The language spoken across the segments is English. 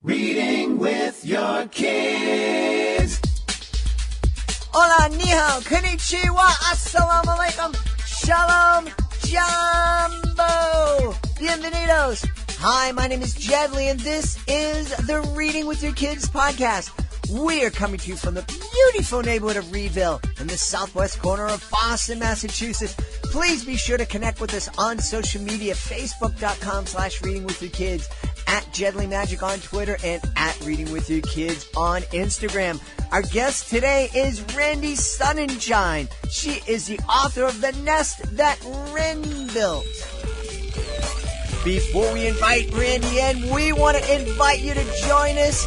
Reading with your kids. Hola, ni hao, konnichiwa, assalamu alaikum, shalom, jumbo, bienvenidos. Hi, my name is Jedley, and this is the Reading with Your Kids podcast. We are coming to you from the beautiful neighborhood of Reedville in the southwest corner of Boston, Massachusetts. Please be sure to connect with us on social media, facebook.com/readingwithyourkids, at Jedley Magic on Twitter, and at Reading With Your Kids on Instagram. Our guest today is Randi Sonenshine. She is the author of The Nest That Wren Built. Before we invite Randi in, we want to invite you to join us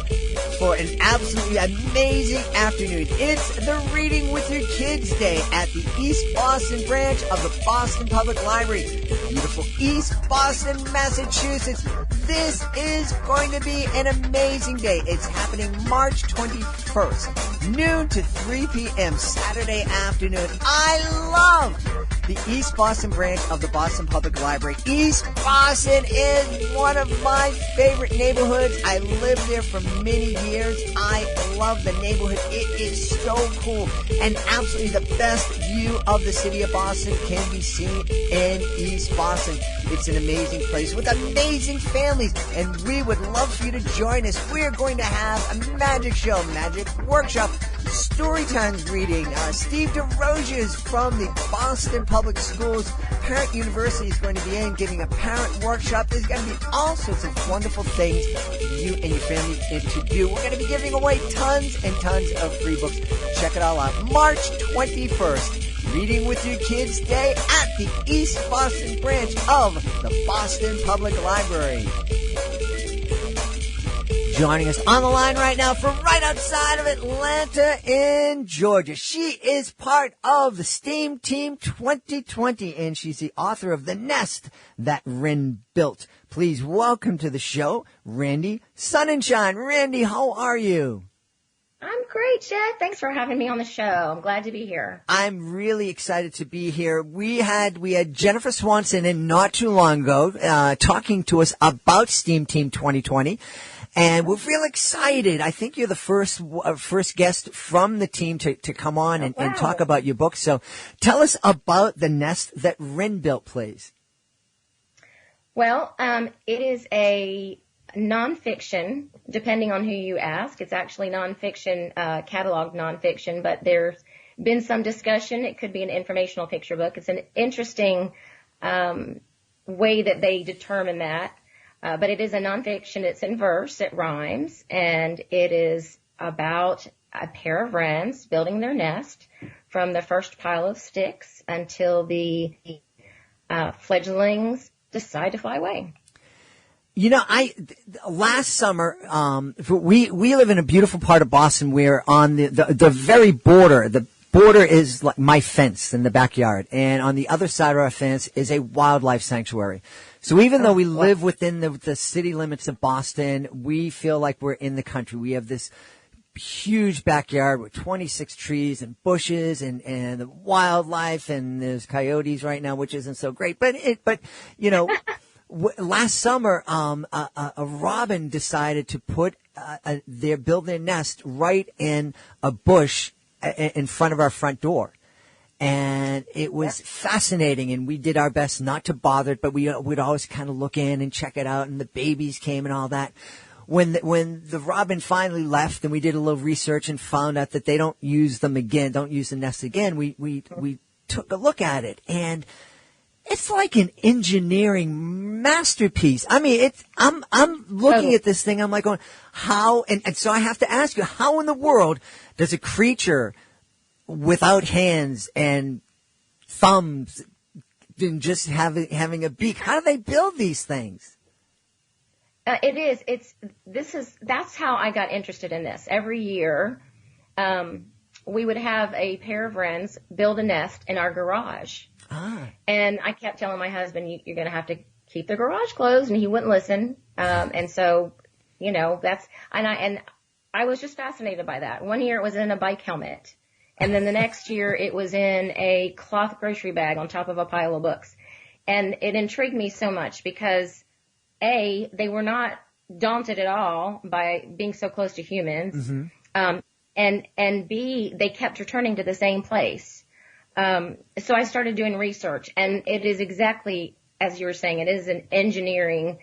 for an absolutely amazing afternoon. It's the Reading with Your Kids Day at the East Boston branch of the Boston Public Library. Beautiful East Boston, Massachusetts. This is going to be an amazing day. It's happening March 21st, noon to 3 p.m. Saturday afternoon. I love the East Boston branch of the Boston Public Library. East Boston is one of my favorite neighborhoods. I lived there for many years. I love the neighborhood. It is so cool. And absolutely the best view of the city of Boston can be seen in East Boston. It's an amazing place with amazing families. And we would love for you to join us. We're going to have a magic show, magic workshop, story times reading. Steve DeRozier from the Boston Public Schools Parent University is going to be in giving a parent workshop. There's going to be all sorts of wonderful things you and your family to do. We're going to be giving away tons and tons of free books. Check it all out. March 21st. Reading with Your Kids Day at the East Boston branch of the Boston Public Library. Joining us on the line right now from right outside of Atlanta in Georgia. She is part of the STEAM Team 2020, and she's the author of The Nest That Wren Built. Please welcome to the show, Randi Sonenshine. Randi, how are you? I'm great, Jed. Thanks for having me on the show. I'm glad to be here. I'm really excited to be here. We had Jennifer Swanson in not too long ago, talking to us about STEAM Team 2020. And we're real excited. I think you're the first guest from the team to come on and talk about your book. So tell us about The Nest That Wren Built, please. Well, it is a nonfiction, depending on who you ask. It's actually nonfiction, cataloged nonfiction, but there's been some discussion. It could be an informational picture book. It's an interesting way that they determine that. But it is a nonfiction. It's in verse. It rhymes. And it is about a pair of wrens building their nest from the first pile of sticks until the fledglings decide to fly away. You know, last summer, we live in a beautiful part of Boston. We're on the very border. The border is like my fence in the backyard. And on the other side of our fence is a wildlife sanctuary. So even though we live within the city limits of Boston, we feel like we're in the country. We have this huge backyard with 26 trees and bushes and the wildlife, and there's coyotes right now, which isn't so great. But you know, last summer, a robin decided to build their nest right in a bush in front of our front door. And it was fascinating, and we did our best not to bother it, but we'd always kind of look in and check it out, and the babies came and all that. When the robin finally left, and we did a little research and found out that they don't use the nest again, we took a look at it, and it's like an engineering masterpiece. I mean, I'm looking at this thing, I'm like going, how, and so I have to ask you, how in the world does a creature without hands and thumbs and just having a beak, how do they build these things? That's how I got interested in this. Every year, we would have a pair of wrens build a nest in our garage. And I kept telling my husband, you're going to have to keep the garage closed, and he wouldn't listen. And so, you know, and I was just fascinated by that. One year it was in a bike helmet. And then the next year it was in a cloth grocery bag on top of a pile of books. And it intrigued me so much because, A, they were not daunted at all by being so close to humans. And B, they kept returning to the same place. So I started doing research, and it is exactly as you were saying. It is an engineering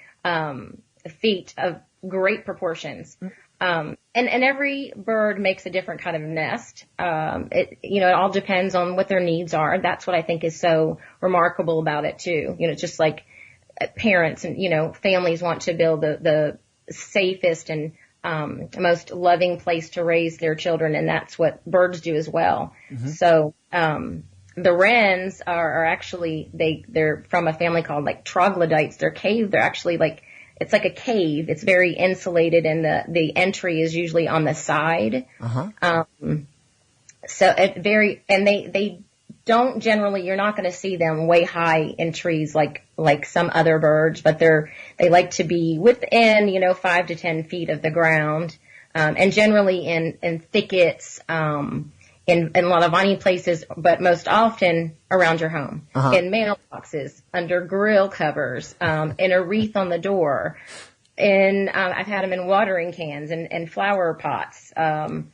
feat of great proportions. And every bird makes a different kind of nest. It all depends on what their needs are. That's what I think is so remarkable about it too. Just like parents and, families want to build the safest and most loving place to raise their children, and that's what birds do as well. So the wrens are actually they're from a family called like troglodytes. They're actually like, it's like a cave. It's very insulated, and the entry is usually on the side. So they don't generally, you're not going to see them way high in trees like some other birds, but they like to be within, 5 to 10 feet of the ground, and generally in thickets, in a lot of viney places, but most often around your home, in mailboxes, under grill covers, in a wreath on the door, I've had them in watering cans and flower pots, and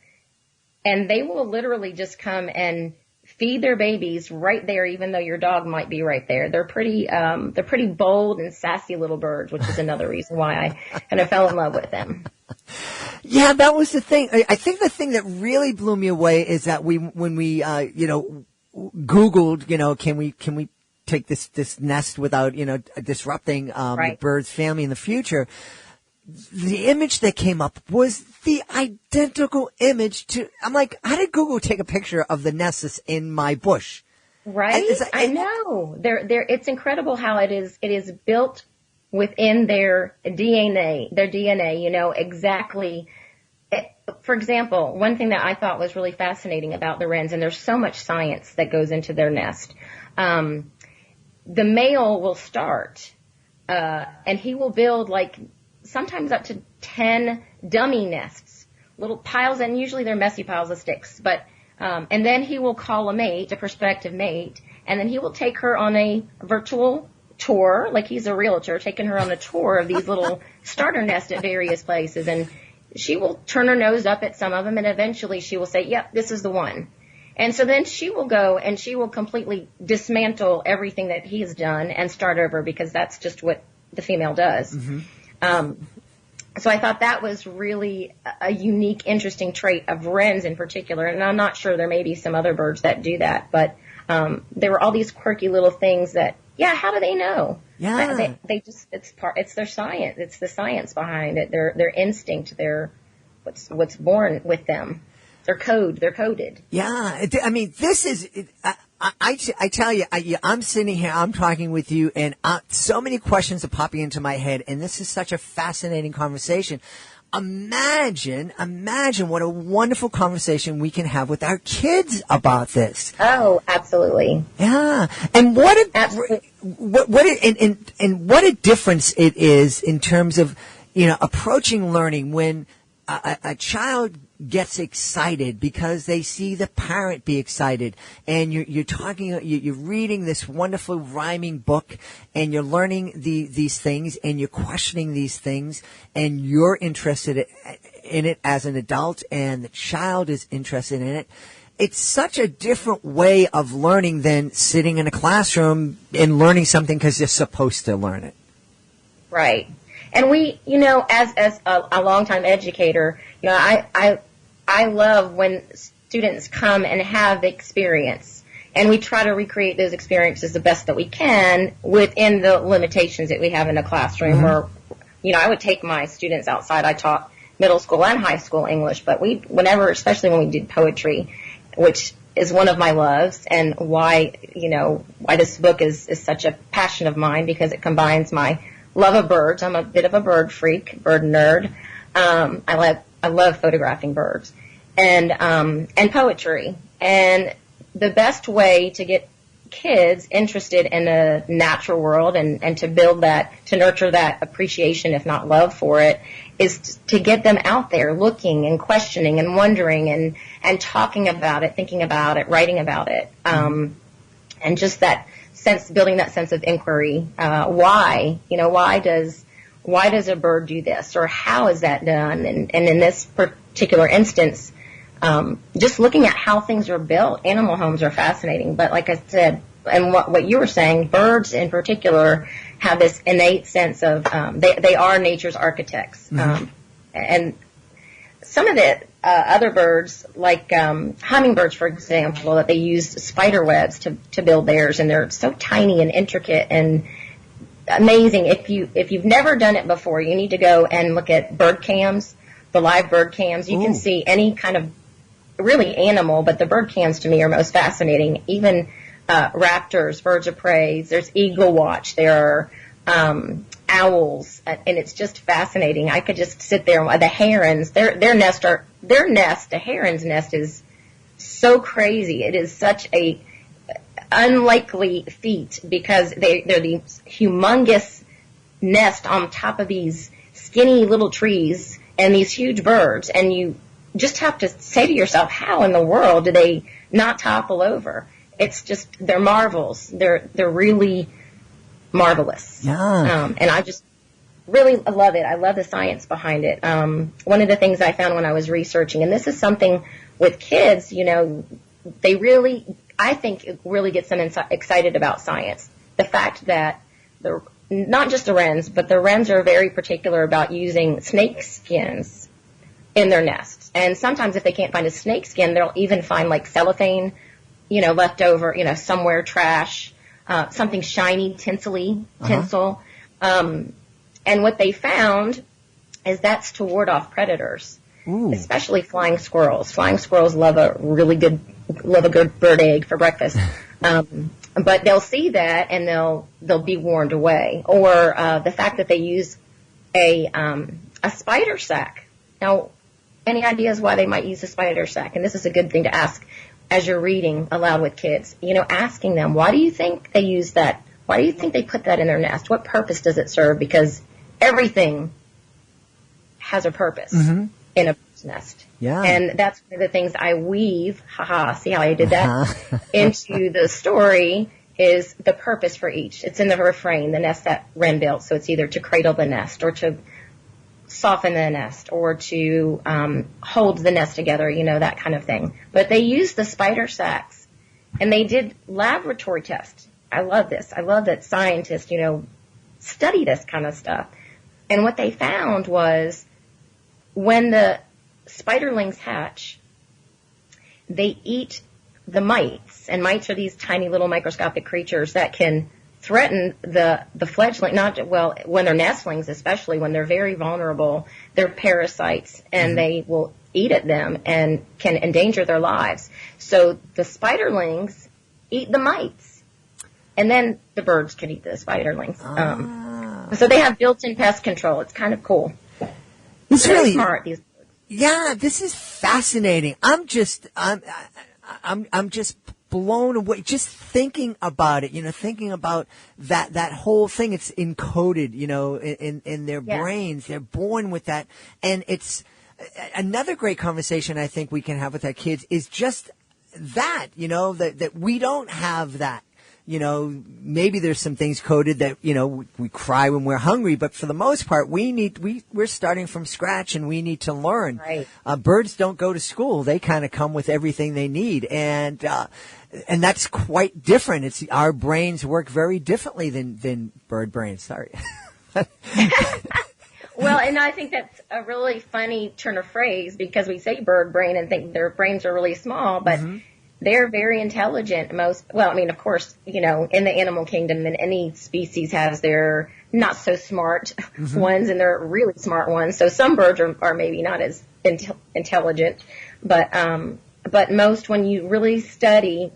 they will literally just come and feed their babies right there, even though your dog might be right there. They're pretty bold and sassy little birds, which is another reason why I kind of fell in love with them. Yeah, that was the thing. I think the thing that really blew me away is that when we Googled, can we take this nest without, disrupting, the bird's family in the future? The image that came up was the identical image I'm like, how did Google take a picture of the nest that's in my bush? Right? I know. It's incredible how it is built within their DNA, exactly. For example, one thing that I thought was really fascinating about the wrens, and there's so much science that goes into their nest. The male will start, and he will build sometimes up to 10 dummy nests, little piles, and usually they're messy piles of sticks, and then he will call a prospective mate, and then he will take her on a virtual tour, like he's a realtor, taking her on a tour of these little starter nests at various places, and she will turn her nose up at some of them, and eventually she will say, yep, this is the one. And so then she will go and she will completely dismantle everything that he has done and start over, because that's just what the female does. So I thought that was really a unique, interesting trait of wrens in particular, and I'm not sure, there may be some other birds that do that, but there were all these quirky little things that, how do they know? Yeah, they just, it's their science. It's the science behind it. Their instinct. What's born with them. They're coded. Yeah, I mean, this is. I tell you, I'm sitting here, I'm talking with you, and so many questions are popping into my head, and this is such a fascinating conversation. Imagine what a wonderful conversation we can have with our kids about this. Oh, absolutely. Yeah. And what a difference it is in terms of, approaching learning when a child gets excited because they see the parent be excited, and you're reading this wonderful rhyming book, and you're learning these things, and you're questioning these things, and you're interested in it as an adult, and the child is interested in it. It's such a different way of learning than sitting in a classroom and learning something because you're supposed to learn it. Right. And we, as a longtime educator, I love when students come and have the experience, and we try to recreate those experiences the best that we can within the limitations that we have in the classroom. Or, I would take my students outside. I taught middle school and high school English, but especially when we did poetry, which is one of my loves, and why this book is such a passion of mine, because it combines my love of birds. I'm a bit of a bird freak, bird nerd. I love photographing birds and poetry. And the best way to get kids interested in the natural world and to build that, to nurture that appreciation, if not love for it, is to get them out there looking and questioning and wondering and talking about it, thinking about it, writing about it. And just that sense, building that sense of inquiry. Why why does a bird do this, or how is that done? And in this particular instance, just looking at how things are built, animal homes are fascinating. But like I said, and what you were saying, birds in particular have this innate sense of they are nature's architects. And some of the other birds, like hummingbirds, for example, that they use spider webs to build theirs, and they're so tiny and intricate and amazing. If you've never done it before, you need to go and look at bird cams, the live bird cams. You can see any kind of really animal, but the bird cams to me are most fascinating. Even raptors, birds of prey. There's eagle watch. There are owls, and it's just fascinating. I could just sit there. The herons, their nest, the heron's nest is so crazy. It is such a unlikely feat because they're these humongous nest on top of these skinny little trees and these huge birds, and you just have to say to yourself, how in the world do they not topple over? It's just, they're marvels. They're really marvelous. Yeah. And I just really love it. I love the science behind it. One of the things I found when I was researching, and this is something with kids, they really, I think it really gets them excited about science. The fact that not just the wrens, but the wrens are very particular about using snake skins in their nests. And sometimes if they can't find a snake skin, they'll even find like cellophane, left over, somewhere, trash, something shiny, tinsel. And what they found is that's to ward off predators, especially flying squirrels. Flying squirrels love a good bird egg for breakfast. But they'll see that and they'll be warned away. Or the fact that they use a spider sack. Now, any ideas why they might use a spider sack? And this is a good thing to ask as you're reading aloud with kids. Asking them, why do you think they use that? Why do you think they put that in their nest? What purpose does it serve? Because everything has a purpose in a bird's nest. Yeah. And that's one of the things I weave, see how I did that, into the story is the purpose for each. It's in the refrain, the nest that Wren built. So it's either to cradle the nest or to soften the nest or to hold the nest together, that kind of thing. But they used the spider sacks, and they did laboratory tests. I love this. I love that scientists, study this kind of stuff. And what they found was when the spiderlings hatch, they eat the mites, and mites are these tiny little microscopic creatures that can threaten the fledgling, when they're nestlings, especially when they're very vulnerable, they're parasites, and they will eat at them and can endanger their lives. So the spiderlings eat the mites, and then the birds can eat the spiderlings. So they have built-in pest control. It's kind of cool. It's really smart. These birds. Yeah, this is fascinating. I'm just blown away just thinking about it, thinking about that whole thing. It's encoded, in their brains. They're born with that. And it's another great conversation I think we can have with our kids is just that, that we don't have that. Maybe there's some things coded that, we cry when we're hungry, but for the most part, we're starting from scratch and we need to learn. Right. Birds don't go to school. They kind of come with everything they need. And that's quite different. It's our brains work very differently than bird brains. Sorry. Well, and I think that's a really funny turn of phrase because we say bird brain and think their brains are really small, but they're very intelligent. Of course, in the animal kingdom, and any species has their not so smart ones and their really smart ones. So some birds are maybe not as intelligent, but most, when you really study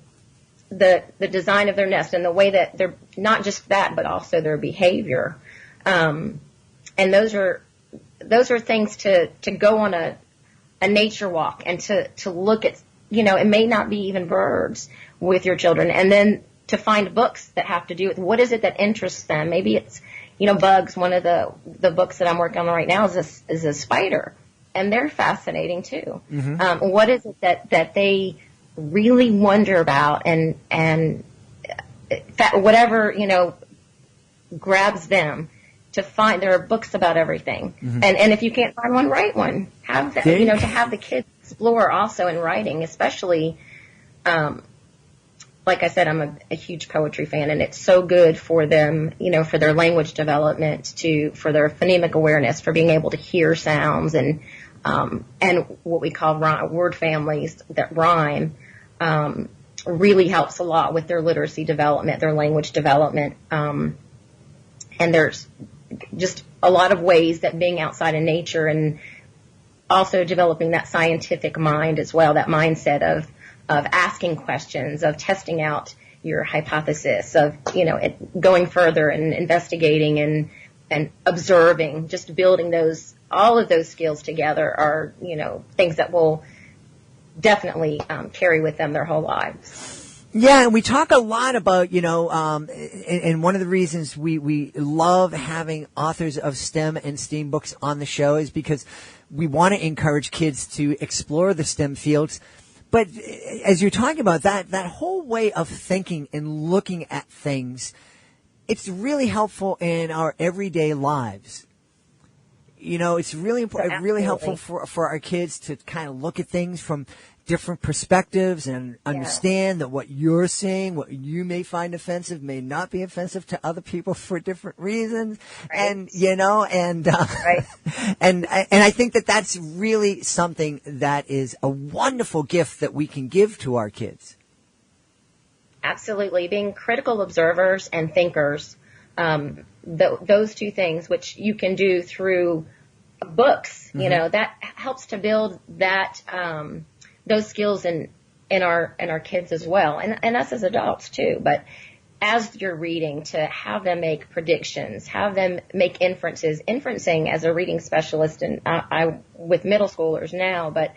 the design of their nest and the way that they're not just that, but also their behavior, and those are things to go on a nature walk and to look at. It may not be even birds with your children. And then to find books that have to do with what is it that interests them. Maybe it's, bugs. One of the books that I'm working on right now is a spider. And they're fascinating too. What is it that they really wonder about and whatever, grabs them. to find. There are books about everything, and if you can't find one, write one. Have that, to have the kids explore also in writing, especially. Like I said, I'm a huge poetry fan, and it's so good for them, for their language development, for their phonemic awareness, for being able to hear sounds and what we call word families that rhyme, really helps a lot with their literacy development, their language development. And there's just a lot of ways that being outside in nature and also developing that scientific mind as well, that mindset of asking questions, of testing out your hypothesis, of, going further and investigating and observing, just building all of those skills together are, things that will definitely carry with them their whole lives. Yeah, and we talk a lot about, and one of the reasons we love having authors of STEM and STEAM books on the show is because we want to encourage kids to explore the STEM fields. But as you're talking about that whole way of thinking and looking at things, it's really helpful in our everyday lives. It's really important, really helpful for our kids to kind of look at things from different perspectives and understand that what you're saying, what you may find offensive, may not be offensive to other people for different reasons. Right. And, right. and I think that that's really something that is a wonderful gift that we can give to our kids. Absolutely. Being critical observers and thinkers, those two things, which you can do through books, that helps to build that, those skills in our kids as well, and us as adults too. But as you're reading, to have them make predictions, have them make inferences. Inferencing as a reading specialist, and I with middle schoolers now, but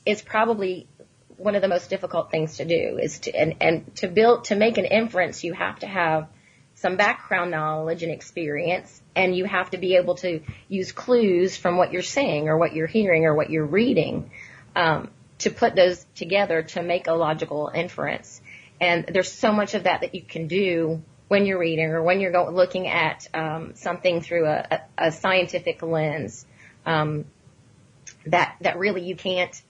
it's probably one of the most difficult things to do. Is to make an inference, you have to have some background knowledge and experience, and you have to be able to use clues from what you're saying or what you're hearing or what you're reading. To put those together to make a logical inference. And there's so much of that you can do when you're reading or when you're looking at something through a scientific lens, that really you can't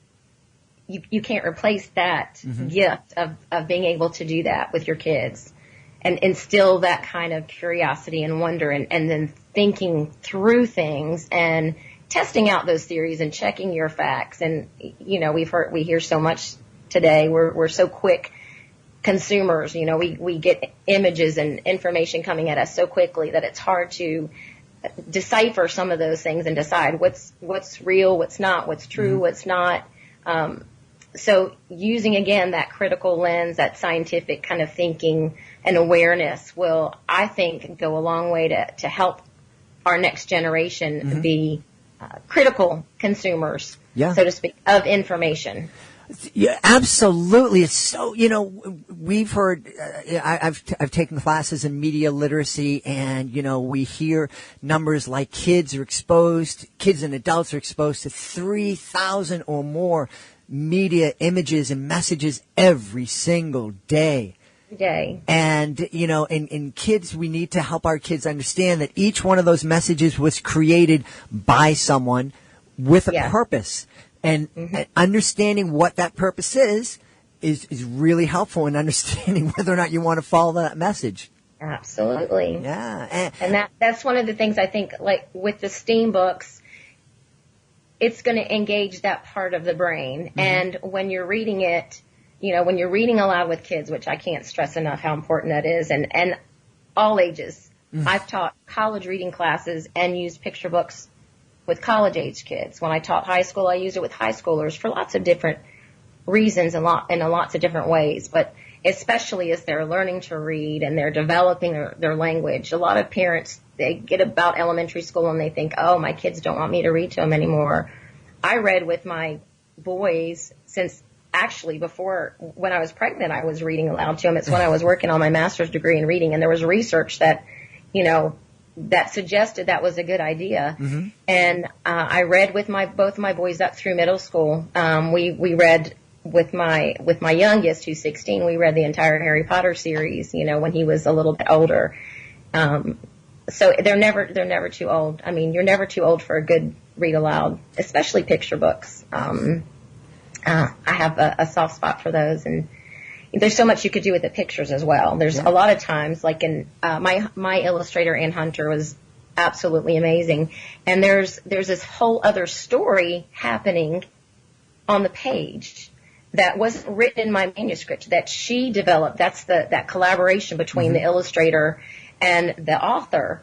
replace that gift of being able to do that with your kids and instill that kind of curiosity and wonder and then thinking through things and testing out those theories and checking your facts. And, we hear so much today. We're so quick consumers. We get images and information coming at us so quickly that it's hard to decipher some of those things and decide what's real, what's not, what's true, what's not. So using, again, that critical lens, that scientific kind of thinking and awareness will, I think, go a long way to help our next generation be critical consumers, so to speak, of information. Yeah, absolutely. It's so, we've heard, I've taken classes in media literacy, and, we hear numbers like kids and adults are exposed to 3,000 or more media images and messages every single day. And, in kids, we need to help our kids understand that each one of those messages was created by someone with a purpose. And understanding what that purpose is really helpful in understanding whether or not you want to follow that message. Absolutely. Yeah. And that's one of the things I think, like with the STEAM books, it's going to engage that part of the brain. And when you're reading it, when you're reading aloud with kids, which I can't stress enough how important that is, and all ages. I've taught college reading classes and used picture books with college-age kids. When I taught high school, I used it with high schoolers for lots of different reasons and in lots of different ways. But especially as they're learning to read and they're developing their language, a lot of parents, they get about elementary school and they think, oh, my kids don't want me to read to them anymore. I read with my boys since actually before, when I was pregnant, I was reading aloud to them. It's when I was working on my master's degree in reading, and there was research that, that suggested that was a good idea. And I read with both my boys up through middle school. We read with my youngest, who's 16. We read the entire Harry Potter series, when he was a little bit older. So they're never too old. I mean, you're never too old for a good read aloud, especially picture books. I have a soft spot for those, and there's so much you could do with the pictures as well. There's a lot of times, like in my illustrator Ann Hunter was absolutely amazing, and there's this whole other story happening on the page that wasn't written in my manuscript that she developed. That's that collaboration between the illustrator and the author.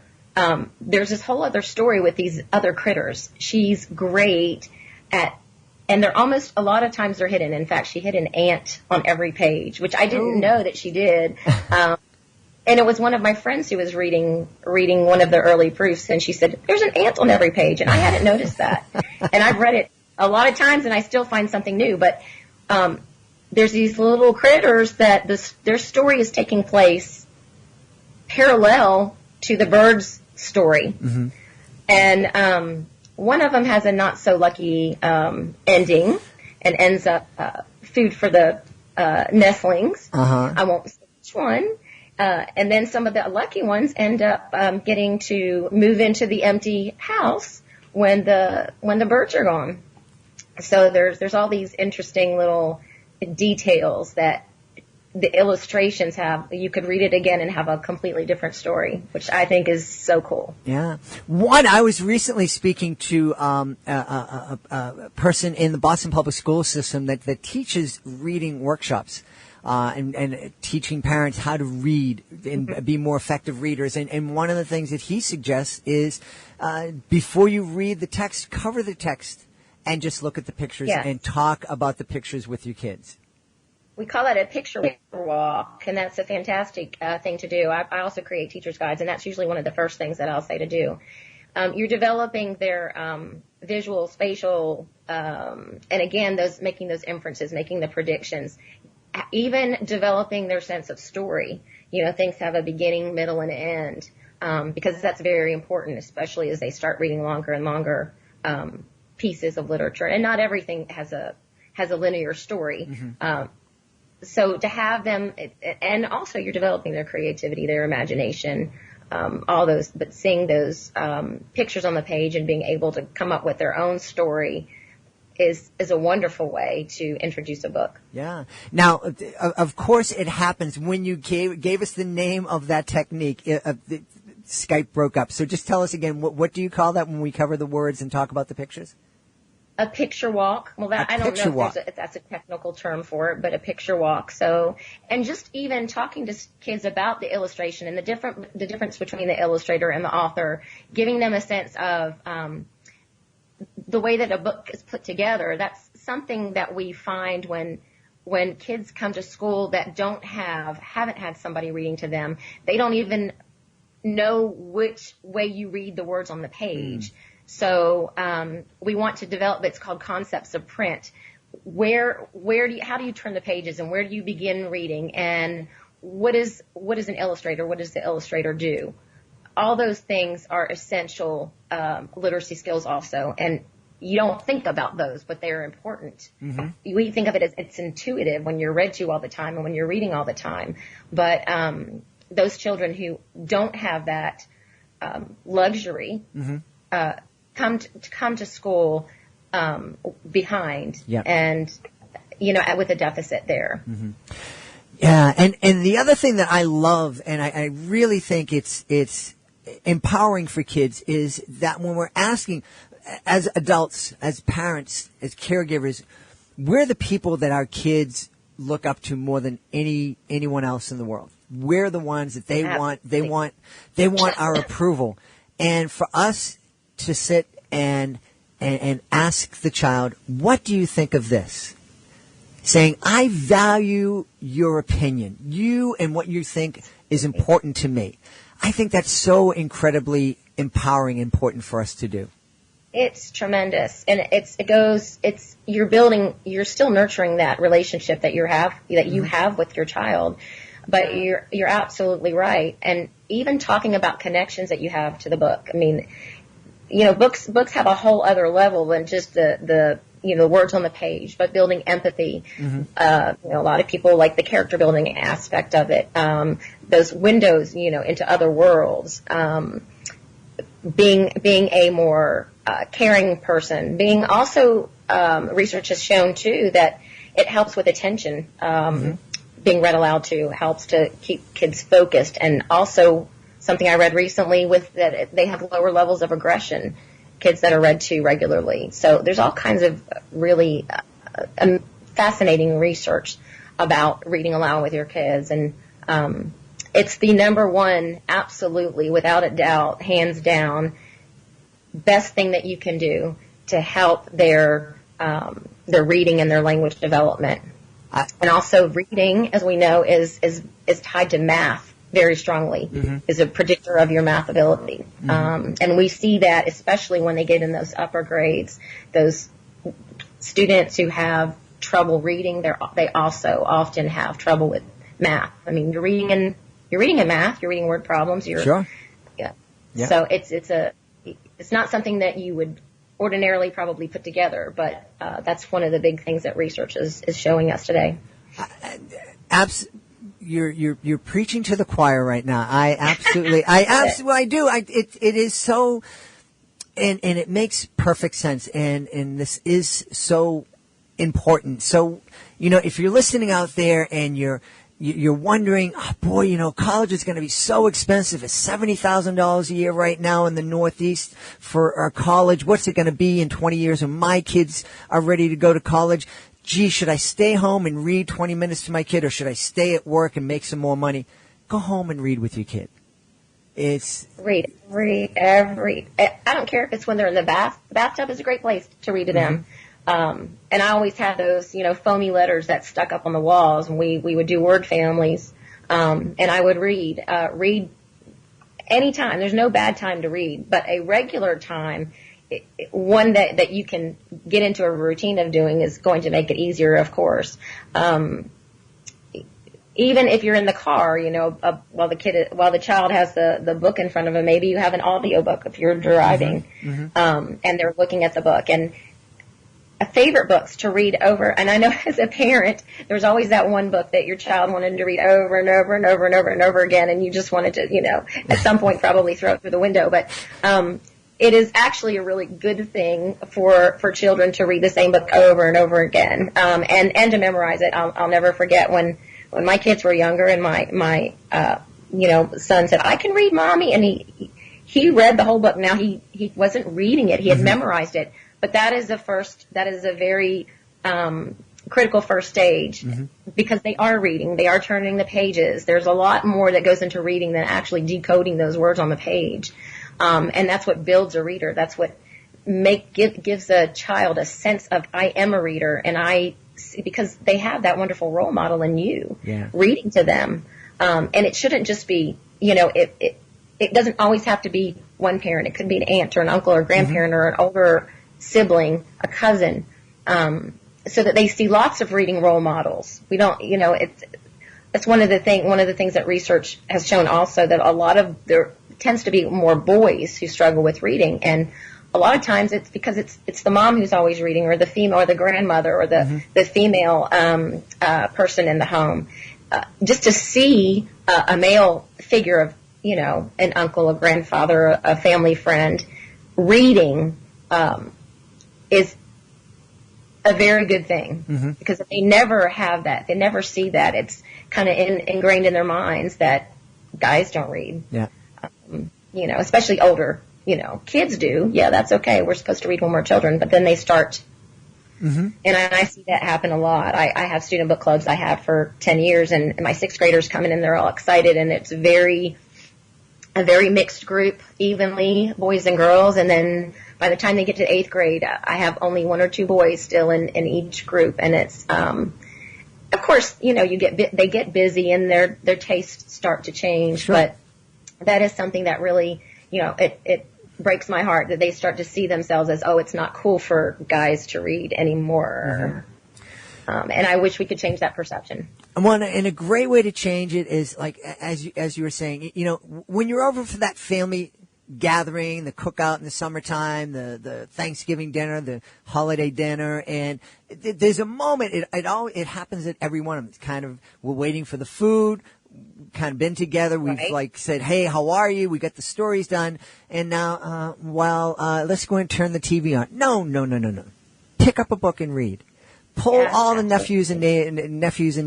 There's this whole other story with these other critters. She's great at, and they're almost, a lot of times they're hidden. In fact, she hid an ant on every page, which I didn't know that she did. And it was one of my friends who was reading one of the early proofs, and she said, there's an ant on every page, and I hadn't noticed that. And I've read it a lot of times, and I still find something new. But there's these little critters that their story is taking place parallel to the bird's story. And one of them has a not so lucky ending and ends up food for the nestlings. I won't say which one. And then some of the lucky ones end up getting to move into the empty house when the birds are gone. So there's all these interesting little details that the illustrations have. You could read it again and have a completely different story, which I think is so cool. Yeah. I was recently speaking to a person in the Boston Public School system that teaches reading workshops. And teaching parents how to read and be more effective readers. And one of the things that he suggests is before you read the text, cover the text and just look at the pictures and talk about the pictures with your kids. We call that a picture walk, and that's a fantastic thing to do. I also create teacher's guides, and that's usually one of the first things that I'll say to do. You're developing their visual, spatial, and again, making those inferences, making the predictions, even developing their sense of story. Things have a beginning, middle, and end, because that's very important, especially as they start reading longer and longer pieces of literature. And not everything has a linear story. So to have them, and also you're developing their creativity, their imagination, all those, but seeing those pictures on the page and being able to come up with their own story is a wonderful way to introduce a book. Yeah. Now, of course, it happens when you gave us the name of that technique. Skype broke up. So just tell us again, what do you call that when we cover the words and talk about the pictures? A picture walk. Well, I don't know if that's a technical term for it, but a picture walk. So, and just even talking to kids about the illustration and the difference between the illustrator and the author, giving them a sense of the way that a book is put together. That's something that we find when kids come to school that haven't had somebody reading to them. They don't even know which way you read the words on the page. So we want to develop, it's called concepts of print. How do you turn the pages, and where do you begin reading, and what is an illustrator? What does the illustrator do? All those things are essential literacy skills also, and you don't think about those, but they're important. We think of it as it's intuitive when you're read to all the time and when you're reading all the time. But those children who don't have that luxury come to school behind and with a deficit there. Yeah, and the other thing that I love, and I really think it's empowering for kids, is that when we're asking, as adults, as parents, as caregivers, we're the people that our kids look up to more than anyone else in the world. We're the ones that they want our approval. And for us to sit and ask the child, what do you think of this? Saying, I value your opinion. You and what you think is important to me. I think that's so incredibly empowering and important for us to do. It's tremendous. And you're still nurturing that relationship that you have with your child. But you're absolutely right. And even talking about connections that you have to the book. I mean, books have a whole other level than just the words on the page, but building empathy. A lot of people like the character building aspect of it. Those windows, into other worlds. being a more caring person, being also research has shown too that it helps with attention. Being read aloud to helps to keep kids focused, and also something I read recently with that they have lower levels of aggression, kids that are read to regularly. So there's all kinds of really fascinating research about reading aloud with your kids, and it's the number one, absolutely, without a doubt, hands down, best thing that you can do to help their reading and their language development. And also reading, as we know, is tied to math very strongly, is a predictor of your math ability. And we see that especially when they get in those upper grades, those students who have trouble reading, they also often have trouble with math. I mean, you're reading in math, you're reading word problems. Sure. Yeah. So it's not something that you would ordinarily probably put together, but that's one of the big things that research is showing us today. You're preaching to the choir right now. I do. It is so, and it makes perfect sense, and this is so important. So, if you're listening out there and you're wondering, oh boy, college is going to be so expensive. It's $70,000 a year right now in the Northeast for our college. What's it going to be in 20 years when my kids are ready to go to college? Gee, should I stay home and read 20 minutes to my kid, or should I stay at work and make some more money? Go home and read with your kid. Read every. I don't care if it's when they're in the bath. The bathtub is a great place to read to them. And I always had those, foamy letters that stuck up on the walls, and we would do word families. And I would read anytime. There's no bad time to read, but a regular time, one that you can get into a routine of doing is going to make it easier, of course. Even if you're in the car, while the child has the book in front of him, maybe you have an audio book if you're driving, and they're looking at the book. And favorite books to read over, and I know as a parent, there's always that one book that your child wanted to read over and over and over and over and over again, and you just wanted to, at some point probably throw it through the window. But it is actually a really good thing for children to read the same book over and over again, and to memorize it. I'll never forget when my kids were younger, and my son said, "I can read, Mommy," and he read the whole book. Now he wasn't reading it; he had memorized it. But that is a very critical first stage, because they are reading, they are turning the pages. There's a lot more that goes into reading than actually decoding those words on the page. And that's what builds a reader. That's what gives a child a sense of, I am a reader, and because they have that wonderful role model in you, reading to them. And it shouldn't just be, it doesn't always have to be one parent. It could be an aunt or an uncle or a grandparent or an older sibling, a cousin, so that they see lots of reading role models. We don't, it's one of the things that research has shown also, that there tends to be more boys who struggle with reading, and a lot of times it's because it's the mom who's always reading, or the female, or the grandmother, or the female person in the home. Just to see a male figure of, an uncle, a grandfather, a family friend reading is a very good thing, because if they never have that, they never see that, it's kind of ingrained in their minds that guys don't read. Yeah. Especially older, kids do. Yeah, that's okay. We're supposed to read when we're children, but then they start. And I see that happen a lot. I have student book clubs I have for 10 years, and my sixth graders come in and they're all excited, and it's a very mixed group, evenly, boys and girls. And then by the time they get to eighth grade, I have only one or two boys still in each group. And it's, of course, they get busy and their tastes start to change. Sure. But that is something that really, it breaks my heart that they start to see themselves as, oh, it's not cool for guys to read anymore. And I wish we could change that perception. And a great way to change it is, like, as you were saying, when you're over for that family gathering, the cookout in the summertime, the Thanksgiving dinner, the holiday dinner, and there's a moment, it happens at every one of them. It's kind of, we're waiting for the food, kind of been together. We've like said, hey, how are you? We got the stories done. And now, let's go and turn the TV on. No. Pick up a book and read. Pull all the nephews and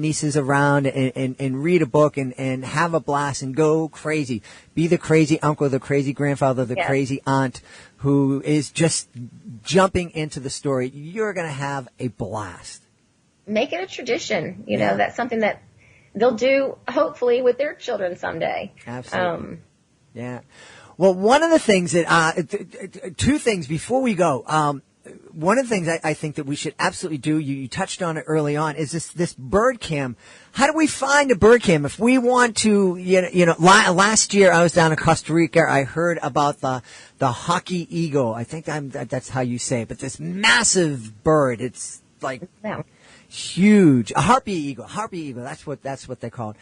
nieces around and read a book and have a blast and go crazy. Be the crazy uncle, the crazy grandfather, the crazy aunt who is just jumping into the story. You're going to have a blast. Make it a tradition. You know, that's something that they'll do, hopefully, with their children someday. Absolutely. Yeah. Well, one of the things that, two things before we go. One of the things I think that we should absolutely do, you touched on it early on, is this bird cam. How do we find a bird cam? If we want to, last year I was down in Costa Rica. I heard about the hockey eagle. I think that's how you say it, but this massive bird. It's like huge. A harpy eagle. That's what they call it.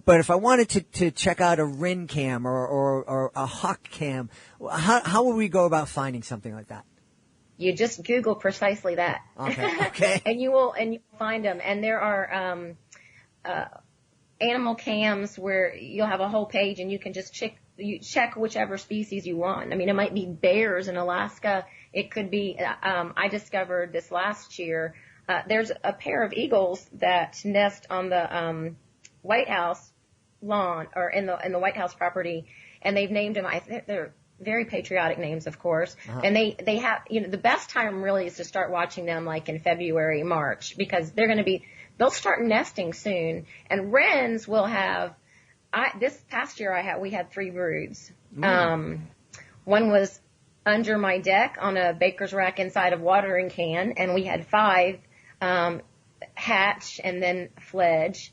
But if I wanted to check out a wren cam or a hawk cam, how would we go about finding something like that? You just Google precisely that. Okay. and you will find them. And there are animal cams where you'll have a whole page and you can just check whichever species you want. I mean, it might be bears in Alaska. It could be. I discovered this last year. There's a pair of eagles that nest on the White House lawn or in the White House property, and they've named them. I think they're very patriotic names, of course. Uh-huh. And they have, the best time really is to start watching them like in February, March, because they'll start nesting soon. And wrens will have, this past year we had 3 broods. Mm. One was under my deck on a baker's rack inside a watering can, and we had 5, hatch and then fledge.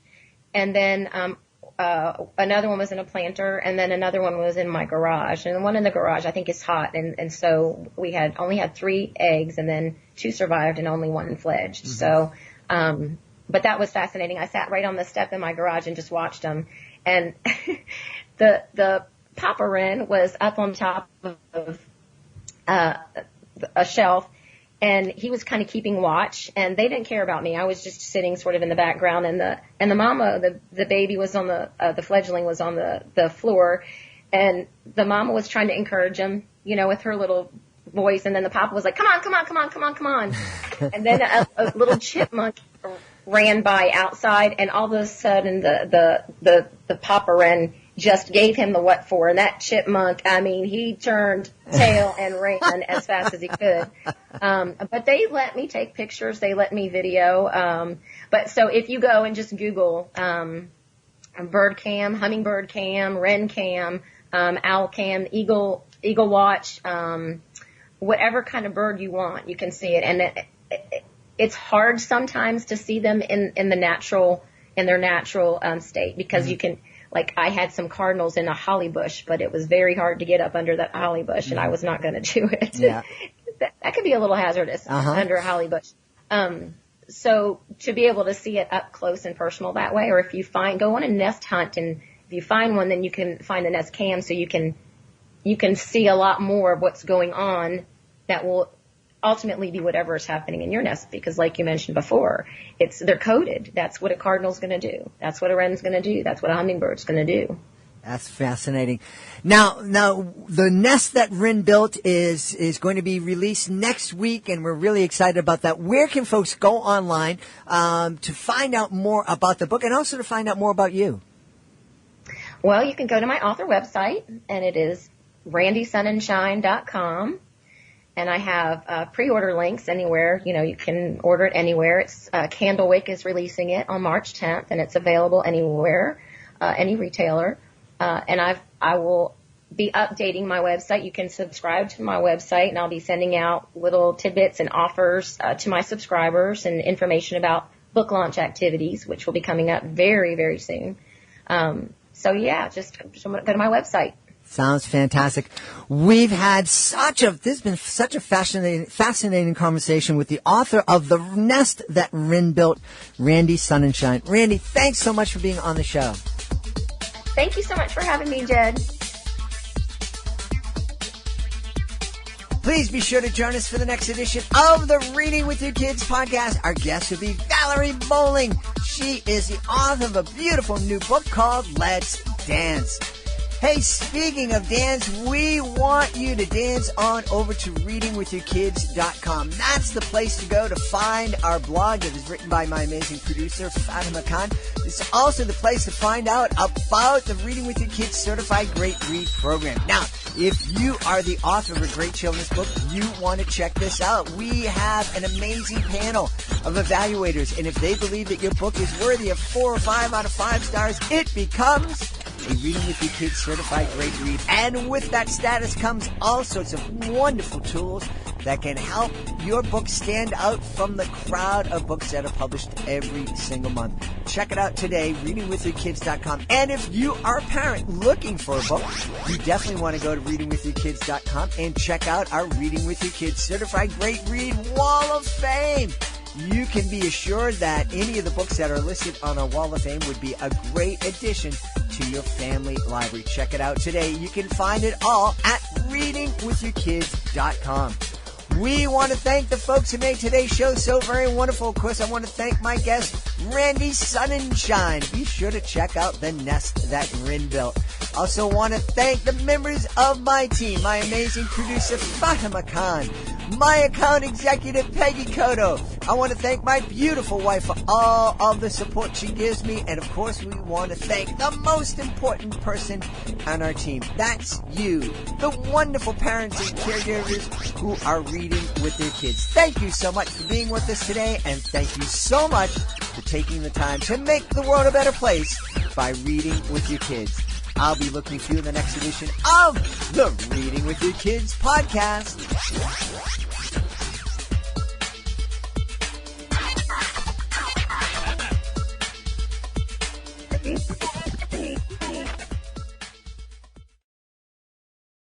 And then, another one was in a planter, and then another one was in my garage. And the one in the garage, I think, is hot. And so we only had 3 eggs, and then 2 survived and only 1 fledged. Mm-hmm. So, but that was fascinating. I sat right on the step in my garage and just watched them. And the papa wren was up on top of a shelf, and he was kind of keeping watch, and they didn't care about me. I was just sitting sort of in the background, and the mama, the baby was on the fledgling was on the floor, and the mama was trying to encourage him, with her little voice, and then the papa was like, come on. And then a little chipmunk ran by outside, and all of a sudden the papa wren just gave him the what for, and that chipmunk, I mean, he turned tail and ran as fast as he could. But they let me take pictures, they let me video. But so if you go and just Google bird cam, hummingbird cam, wren cam, owl cam, eagle watch, whatever kind of bird you want, you can see it. And it's hard sometimes to see them in their natural state, because mm-hmm. you can. Like, I had some cardinals in a holly bush, but it was very hard to get up under that holly bush, and I was not going to do it. Yeah. that could be a little hazardous under a holly bush. So to be able to see it up close and personal that way, or if you go on a nest hunt, and if you find one, then you can find the nest cam, so you can see a lot more of what's going on that will ultimately be whatever is happening in your nest, because like you mentioned before, they're coded. That's what a cardinal's going to do. That's what a wren's going to do. That's what a hummingbird's going to do. That's fascinating. Now, the Nest That Wren Built is going to be released next week, and we're really excited about that. Where can folks go online to find out more about the book, and also to find out more about you? Well, you can go to my author website, and it is randisonenshine.com. And I have pre-order links anywhere. You can order it anywhere. It's Candlewick is releasing it on March 10th, and it's available anywhere, any retailer. And I will be updating my website. You can subscribe to my website, and I'll be sending out little tidbits and offers to my subscribers, and information about book launch activities, which will be coming up very, very soon. So yeah, just go to my website. Sounds fantastic. We've had this has been such a fascinating conversation with the author of The Nest That Wren Built, Randi Sonenshine. Randi, thanks so much for being on the show. Thank you so much for having me, Jed. Please be sure to join us for the next edition of the Reading with Your Kids podcast. Our guest will be Valerie Bowling. She is the author of a beautiful new book called Let's Dance. Hey, speaking of dance, we want you to dance on over to readingwithyourkids.com. That's the place to go to find our blog that is written by my amazing producer, Fatima Khan. It's also the place to find out about the Reading with Your Kids Certified Great Read program. Now, if you are the author of a great children's book, you want to check this out. We have an amazing panel of evaluators, and if they believe that your book is worthy of 4 or 5 out of 5 stars, it becomes a Reading with Your Kids Certified Great Read. And with that status comes all sorts of wonderful tools that can help your book stand out from the crowd of books that are published every single month. Check it out today, readingwithyourkids.com. And if you are a parent looking for a book, you definitely want to go to readingwithyourkids.com and check out our Reading with Your Kids Certified Great Read Wall of Fame. You can be assured that any of the books that are listed on our Wall of Fame would be a great addition to your family library. Check it out today. You can find it all at readingwithyourkids.com. We want to thank the folks who made today's show so very wonderful. Of course, I want to thank my guest, Randi Sonenshine. Be sure to check out The Nest That Wren Built. Also want to thank the members of my team, my amazing producer, Fatima Khan, my account executive, Peggy Cotto. I want to thank my beautiful wife for all of the support she gives me. And, of course, we want to thank the most important person on our team. That's you, the wonderful parents and caregivers who are reading with their kids. Thank you so much for being with us today, and thank you so much for taking the time to make the world a better place by reading with your kids. I'll be looking for you in the next edition of the Reading with Your Kids podcast.